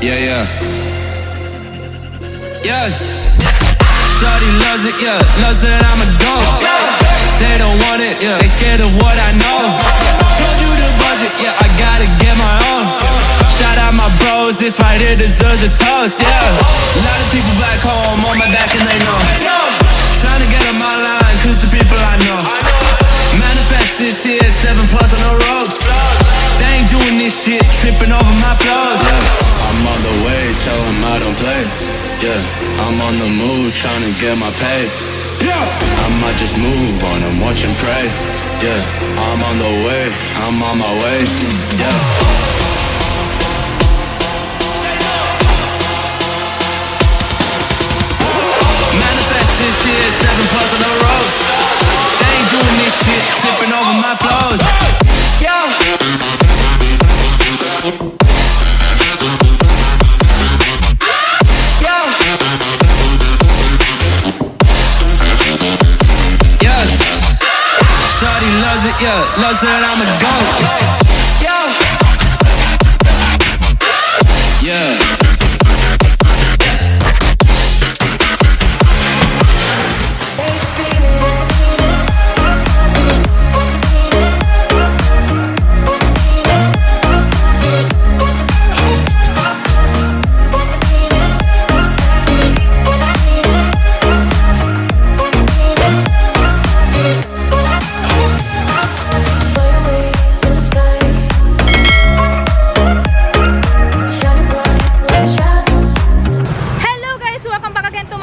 Yeah, yeah. Yeah. Shawty loves it, yeah. Loves that I'm a dog. They don't want it, yeah. They scared of what I know. Told you the budget, yeah. I gotta get my own. Shout out my bros, this right here deserves a toast, yeah. A lot of people back home on my back and they know. Trying to get on my line, cause the people I know. Manifest this year, 7+ on the ropes. They ain't doing this shit, tripping over my flows, yeah. I'm on the way, tell them I don't play. Yeah, I'm on the move, trying to get my pay. I might just move on and watch and pray. Yeah, I'm on the way, I'm on my way. Yeah. Manifest this year, 7+ on the ropes. They ain't doing this shit, tripping over my flows. Yeah. Shawty loves it, yeah. Loves that I'm a goat. Yeah. Yeah.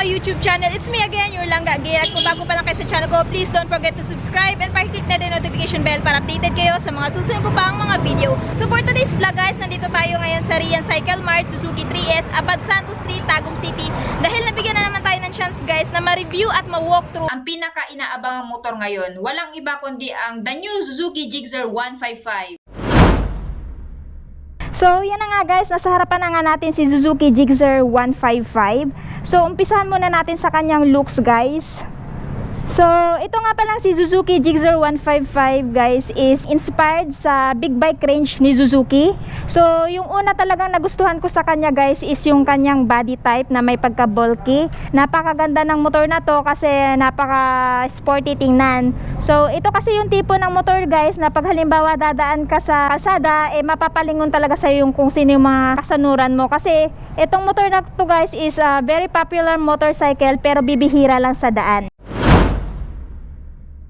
YouTube channel. It's me again, your Langga Gay. At kung bago pa lang kayo sa channel ko, please don't forget to subscribe and pakiclick na din notification bell para updated kayo sa mga susunod ko pang mga video. So for today's vlog guys, nandito tayo ngayon sa Rian Cycle Mart, Suzuki 3S, Abad Santos Street, Tagum City. Dahil nabigyan na naman tayo ng chance guys na ma-review at ma-walkthrough ang pinaka-inaabangang motor ngayon. Walang iba kundi ang the new Suzuki Gixxer 155. So, yan na nga guys, nasa harapan na nga natin si Suzuki Gixxer 155. So, umpisahan muna natin sa kanyang looks guys. So, ito nga palang si Suzuki Gixxer 155 guys is inspired sa big bike range ni Suzuki. So, yung una talagang nagustuhan ko sa kanya guys is yung kanyang body type na may pagka-bulky. Napakaganda ng motor na to kasi napaka-sporty tingnan. So, ito kasi yung tipo ng motor guys na pag halimbawa dadaan ka sa kalsada, mapapalingon talaga sa yung kung sino yung mga kasanuran mo. Kasi, itong motor na to guys is a very popular motorcycle pero bibihira lang sa daan.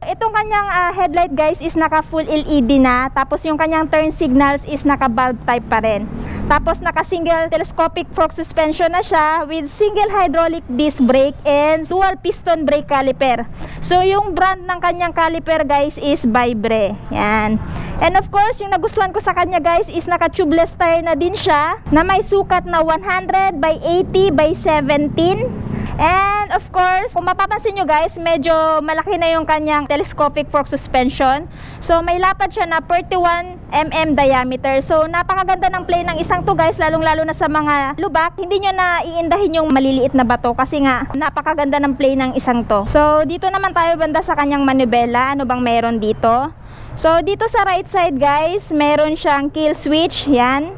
Itong kanyang headlight guys is naka full LED na, tapos yung kanyang turn signals is naka bulb type pa rin. Tapos naka single telescopic fork suspension na siya with single hydraulic disc brake and dual piston brake caliper. So yung brand ng kanyang caliper guys is Vibre. Yan. And of course, yung nagustuhan ko sa kanya guys is naka tubeless tire na din siya na may sukat na 100 by 80 by 17. And of course, kung mapapansin nyo guys, medyo malaki na yung kanyang telescopic fork suspension. So may lapad siya na 31 mm diameter. So napakaganda ng play ng isang to guys, lalong lalo na sa mga lubak. Hindi nyo na iindahin yung maliliit na bato kasi nga napakaganda ng play ng isang to. So dito naman tayo banda sa kanyang manubela. Ano bang meron dito? So dito sa right side guys, meron siyang kill switch. Yan,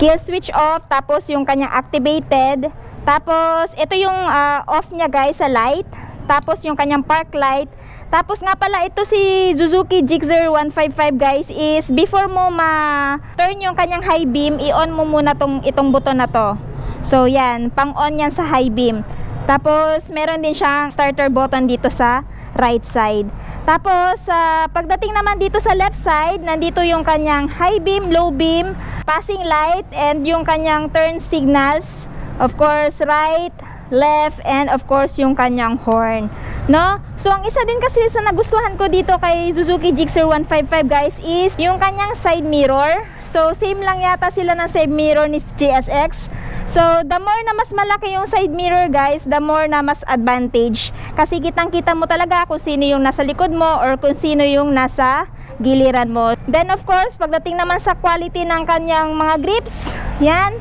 kill switch off. Tapos yung kanyang activated. Tapos, ito yung off niya guys sa light. Tapos, yung kanyang park light. Tapos nga pala, ito si Suzuki Gixxer 155 guys is before mo ma-turn yung kanyang high beam, i-on mo muna itong buton na to. So, yan. Pang-on yan sa high beam. Tapos, meron din siyang starter button dito sa right side. Tapos, pagdating naman dito sa left side, nandito yung kanyang high beam, low beam, passing light, and yung kanyang turn signals. Of course, right, left, and of course, yung kanyang horn. No? So, ang isa din kasi sa nagustuhan ko dito kay Suzuki Gixxer 155 guys is yung kanyang side mirror. So, same lang yata sila ng side mirror ni GSX. So, the more na mas malaki yung side mirror guys, the more na mas advantage. Kasi kitang-kita mo talaga kung sino yung nasa likod mo or kung sino yung nasa giliran mo. Then, of course, pagdating naman sa quality ng kanyang mga grips, yan.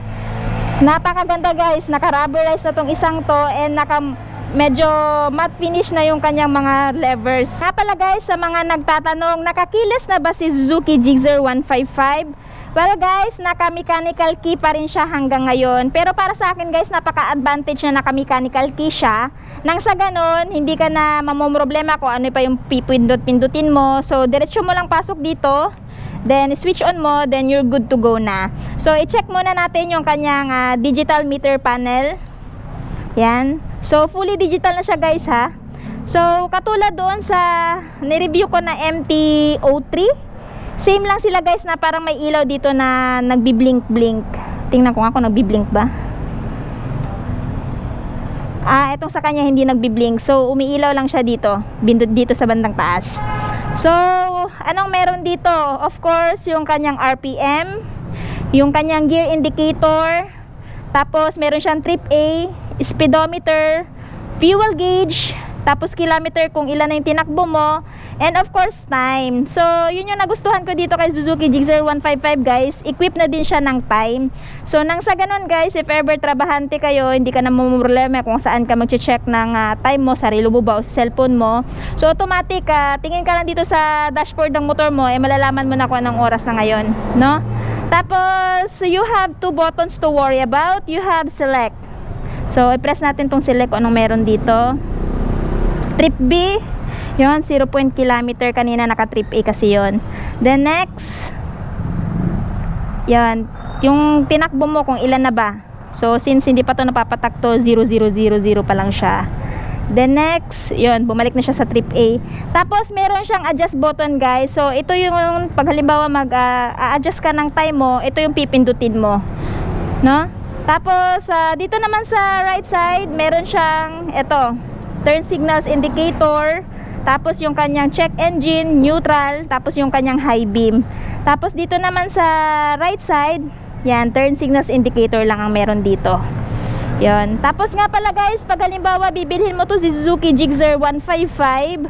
Napakaganda guys, naka-rubberize na tong isang to and medyo matte finish na yung kanyang mga levers. Nga pala guys, sa mga nagtatanong, nakakiles na ba si Suzuki Gixxer 155? Well guys, naka-mechanical key pa rin siya hanggang ngayon. Pero para sa akin guys, napaka-advantage na naka-mechanical key siya. Nang sa ganun, hindi ka na mamomroblema kung ano pa yung pipindot-pindutin mo. So, diretso mo lang pasok dito. Then, switch on mo, then you're good to go na. So, i-check muna natin yung kanyang digital meter panel. Yan. So, fully digital na siya guys ha. So, katulad doon sa nireview ko na MT-03, same lang sila guys na parang may ilaw dito na nagbi-blink-blink. Tingnan ko nga kung nagbi-blink ba. Itong sa kanya hindi nagbi-blink. So, umiilaw lang siya dito. Bindot dito sa bandang taas. So, anong meron dito? Of course, yung kanyang RPM, yung kanyang gear indicator, tapos meron siyang trip A, speedometer, fuel gauge, tapos kilometer kung ilan na yung tinakbo mo, and of course time. So yun yung nagustuhan ko dito kay Suzuki Gixxer 155 guys, equip na din siya ng time. So nang sa ganun guys, if ever trabahante kayo, hindi ka na problema kung saan ka mag-check ng time mo, sa relo mo ba o sa cellphone mo. So automatic, tingin ka lang dito sa dashboard ng motor mo, malalaman mo na kung anong oras na ngayon, no? Tapos you have two buttons to worry about. You have select. So i-press natin tong select kung anong meron dito. Trip B, yun, 0 kilometer, kanina naka trip A kasi yun. Then next, yan, yung tinakbo mo kung ilan na ba. So since hindi pa to napapatak to, 0000 pa lang siya. Then next, yun, bumalik na siya sa trip A. Tapos meron siyang adjust button guys. So ito yung pag halimbawa mag-adjust ka ng time mo, ito yung pipindutin mo, no? Tapos dito naman sa right side, meron siyang ito, turn signals indicator, tapos yung kanyang check engine, neutral, tapos yung kanyang high beam. Tapos dito naman sa right side, yan, turn signals indicator lang ang meron dito. Yan. Tapos nga pala guys, pag halimbawa bibilhin mo to si Suzuki Gixxer 155,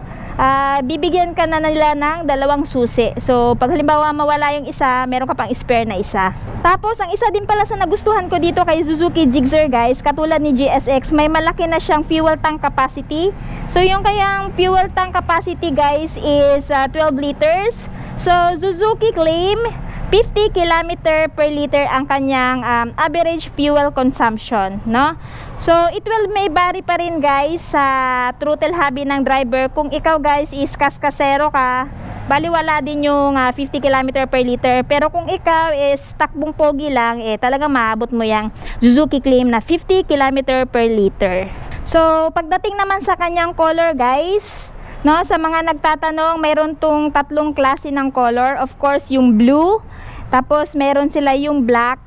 bibigyan ka na nila ng dalawang susi. So pag halimbawa mawala yung isa, meron ka pang spare na isa. Tapos ang isa din pala sa nagustuhan ko dito kay Suzuki Gixxer guys, katulad ni GSX, may malaki na siyang fuel tank capacity. So yung kayang fuel tank capacity guys is 12 liters. So Suzuki claim 50 km per liter ang kanyang average fuel consumption, no? So it will may vary pa rin guys sa throttle hobby ng driver. Kung ikaw guys is kaskasero ka, baliwala din yung 50 km per liter. Pero kung ikaw is takbong pogi lang, talagang maabot mo yung Suzuki claim na 50 km per liter. So pagdating naman sa kanyang color guys, no, sa mga nagtatanong, mayroon tong tatlong klase ng color. Of course yung blue, tapos meron sila yung black,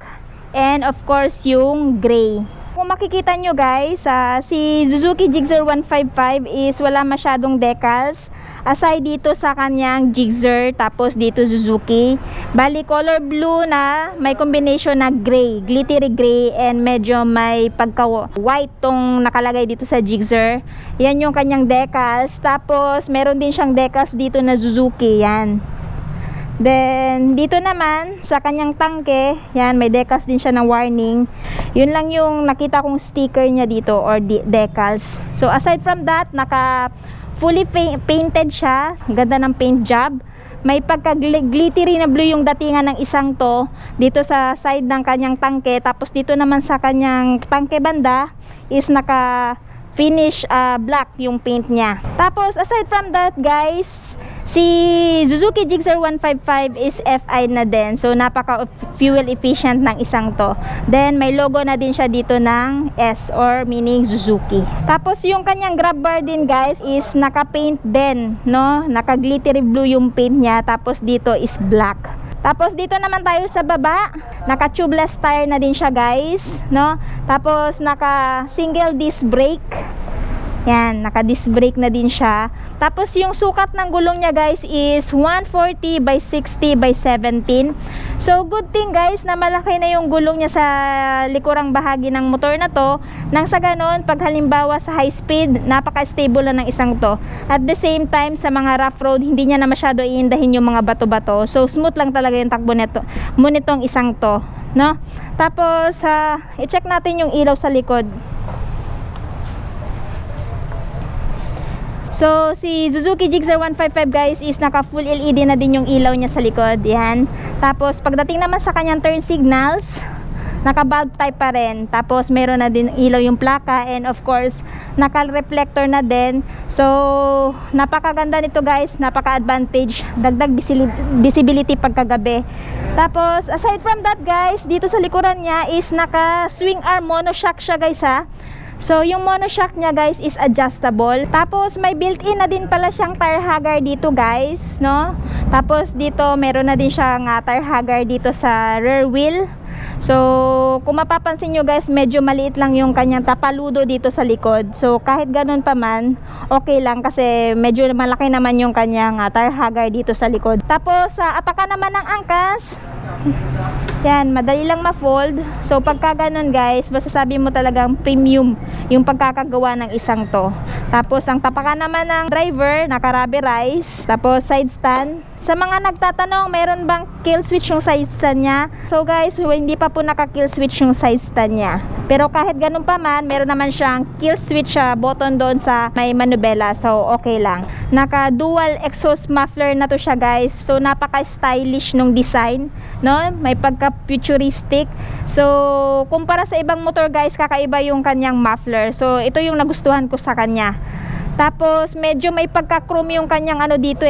and of course yung gray. Kung makikita nyo guys, si Suzuki Gixxer 155 is wala masyadong decals aside dito sa kanyang Gixxer, tapos dito Suzuki. Bali color blue na may combination na gray, glittery gray, and medyo may pagka white tong nakalagay dito sa Gixxer. Yan yung kanyang decals. Tapos meron din siyang decals dito na Suzuki, yan. Then, dito naman, sa kanyang tangke, yan, may decals din siya ng warning. Yun lang yung nakita kong sticker niya dito, or decals. So, aside from that, naka fully painted siya. Ganda ng paint job. May pagka-glittery na blue yung datingan ng isang to, dito sa side ng kanyang tangke. Tapos, dito naman sa kanyang tangke banda, is naka finish black yung paint niya. Tapos, aside from that, guys, si Suzuki Gixxer 155 is FI na din. So, napaka fuel efficient ng isang to. Then, may logo na din siya dito ng S, or meaning Suzuki. Tapos, yung kanyang grab bar din guys is naka-paint din, no? Naka-glittery blue yung paint niya. Tapos, dito is black. Tapos dito naman tayo sa baba, naka tubeless tire na din siya guys, no? Tapos naka single disc brake. Yan, naka disc brake na din siya. Tapos yung sukat ng gulong niya guys is 140 by 60 by 17. So good thing guys na malaki na yung gulong niya sa likurang bahagi ng motor na to. Nang sa ganon, pag halimbawa sa high speed, napaka-stable na ng isang to. At the same time, sa mga rough road, hindi niya na masyado iindahin yung mga bato-bato. So smooth lang talaga yung takbo nito, nitong isang to, no? Tapos i-check natin yung ilaw sa likod. So, si Suzuki Gixxer 155 guys is naka full LED na din yung ilaw niya sa likod. Yan. Tapos, pagdating naman sa kanyang turn signals, naka bulb type pa rin. Tapos, meron na din ilaw yung plaka. And of course, naka reflector na din. So, napakaganda nito guys. Napaka-advantage. Dagdag visibility pagkagabi. Tapos, aside from that guys, dito sa likuran niya is naka swing arm monoshock siya guys ha. So, yung monoshock niya guys is adjustable. Tapos, may built-in na din pala siyang tire hugger dito guys, no? Tapos, dito meron na din siyang tire hugger dito sa rear wheel. So, kung mapapansin nyo guys, medyo maliit lang yung kanyang tapaludo dito sa likod. So, kahit ganun pa man, okay lang kasi medyo malaki naman yung kanyang tire hugger dito sa likod. Tapos, sa apaka naman ng angkas, yan, madali lang ma-fold. So, pagka ganun guys, masasabi mo talagang premium yung pagkakagawa ng isang to. Tapos, ang tapakan naman ng driver, naka-rubberized. Tapos, side stand. Sa mga nagtatanong, meron bang kill switch yung side stand niya? So, guys, hindi pa po naka-kill switch yung side stand niya. Pero kahit ganun pa man, meron naman siyang kill switch button doon sa may manubela. So, okay lang. Naka-dual exhaust muffler na to siya guys. So, napaka-stylish nung design. No? May pagka-futuristic. So, kumpara sa ibang motor guys, kakaiba yung kanyang muffler. So, ito yung nagustuhan ko sa kanya. Tapos, medyo may pagka-chrome yung kanyang ano dito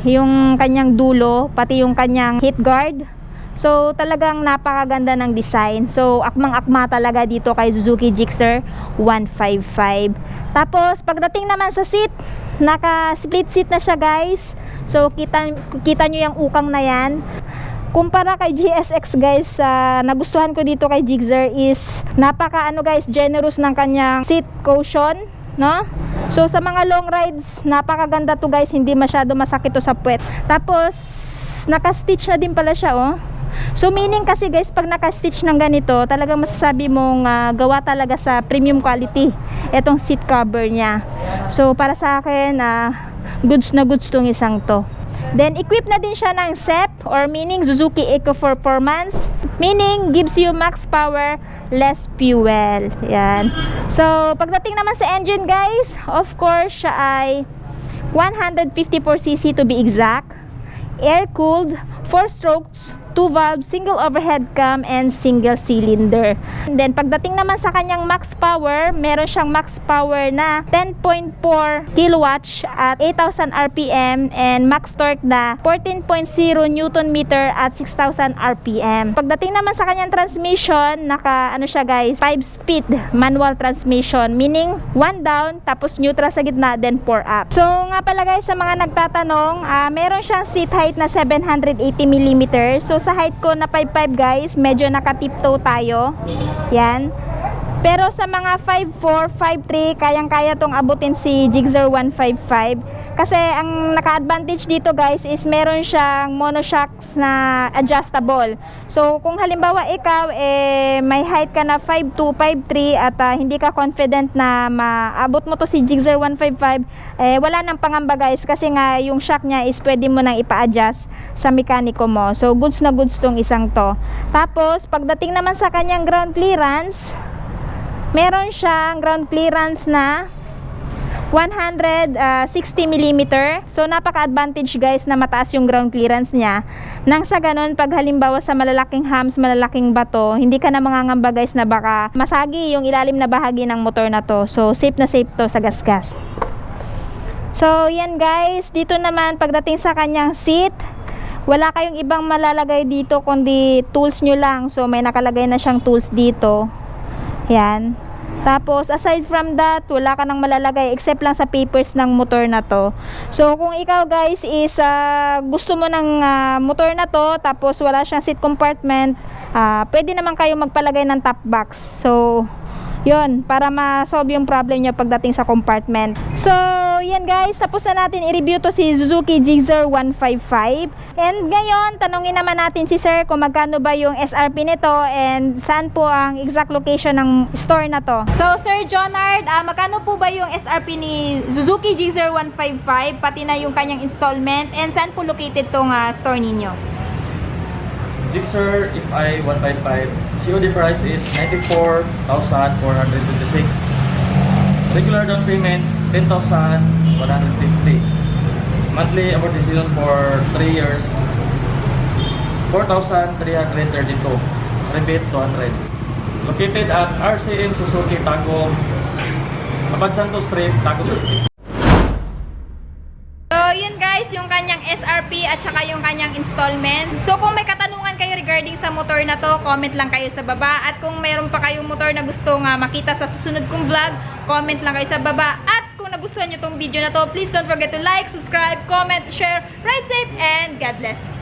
yung kanyang dulo, pati yung kanyang heat guard. So, talagang napakaganda ng design. So, akmang-akma talaga dito kay Suzuki Gixxer 155. Tapos, pagdating naman sa seat, naka-split seat na siya guys. So, kita nyo yung ukang na yan. Kumpara kay GSX guys, nagustuhan ko dito kay Gixxer is napaka guys, generous ng kanyang seat cushion, no? So sa mga long rides, napakaganda to guys, hindi masyado masakit to sa puwet. Tapos naka-stitch na din pala siya So meaning kasi guys, pag naka-stitch ng ganito, talagang masasabi mong gawa talaga sa premium quality etong seat cover niya. So para sa akin, goods na goods tong isang to. Then, equipped na din siya ng SEP or meaning Suzuki Eco Performance. Meaning, gives you max power, less fuel. Yan. So, pagdating naman sa engine guys, of course, siya ay 154cc to be exact. Air-cooled, 4 strokes, 2 valves, single overhead cam, and single cylinder. And then, pagdating naman sa kanyang max power, meron siyang max power na 10.4 kilowatts at 8,000 RPM and max torque na 14.0 Newton meter at 6,000 RPM. Pagdating naman sa kanyang transmission, naka siya guys, 5-speed manual transmission, meaning 1 down, tapos neutral sa gitna, then 4 up. So, nga pala guys, sa mga nagtatanong, meron siyang seat height na 780mm. So, sa height ko na 5'5 guys, medyo naka-tiptoe tayo. Yan. Pero sa mga 5'4, 5'3, kayang-kaya tong abutin si Gixxer 155. Kasi ang naka-advantage dito guys is meron siyang monoshocks na adjustable. So kung halimbawa ikaw may height ka na 5'2, 5'3 at hindi ka confident na maabot mo to si Gixxer 155, wala nang pangamba guys kasi nga yung shock niya is pwede mo nang ipa-adjust sa mekaniko mo. So goods na goods tong isang to. Tapos pagdating naman sa kanyang ground clearance, meron siyang ground clearance na 160mm. So napaka-advantage guys na mataas yung ground clearance niya. Nang sa ganun, pag halimbawa sa malalaking humps, malalaking bato, hindi ka na mangangamba guys na baka masagi yung ilalim na bahagi ng motor na to. So safe na safe to sa gasgas. So yan guys, dito naman pagdating sa kanyang seat, wala kayong ibang malalagay dito kundi tools nyo lang. So may nakalagay na siyang tools dito. Yan. Tapos aside from that, wala ka nang malalagay except lang sa papers ng motor na to. So kung ikaw guys is gusto mo ng motor na to, tapos wala siyang seat compartment, pwede naman kayo magpalagay ng top box. So yun, para ma-solve yung problem niya pagdating sa compartment. So yan guys, tapos na natin i-review to si Suzuki Gixxer 155. And ngayon, tanungin naman natin si sir kung magkano ba yung SRP nito and saan po ang exact location ng store na to. So Sir Jonard, magkano po ba yung SRP ni Suzuki Gixxer 155 pati na yung kanyang installment and saan po located tong store ninyo? Gixxer FI 155 COD price is 94,426. Regular down payment, 10,150. Monthly amortization for 3 years, 4,332. Rebate 200. Located at RCM Suzuki Tagum, Abad Santos Street, Tagum City. So, yun guys, yung kanyang SRP at saka yung kanyang installment. So, kung may katanungan kayo regarding sa motor na to, comment lang kayo sa baba. At kung mayroon pa kayong motor na gusto nga makita sa susunod kong vlog, comment lang kayo sa baba. At kung nagustuhan nyo tong video na to, please don't forget to like, subscribe, comment, share. Ride safe and God bless!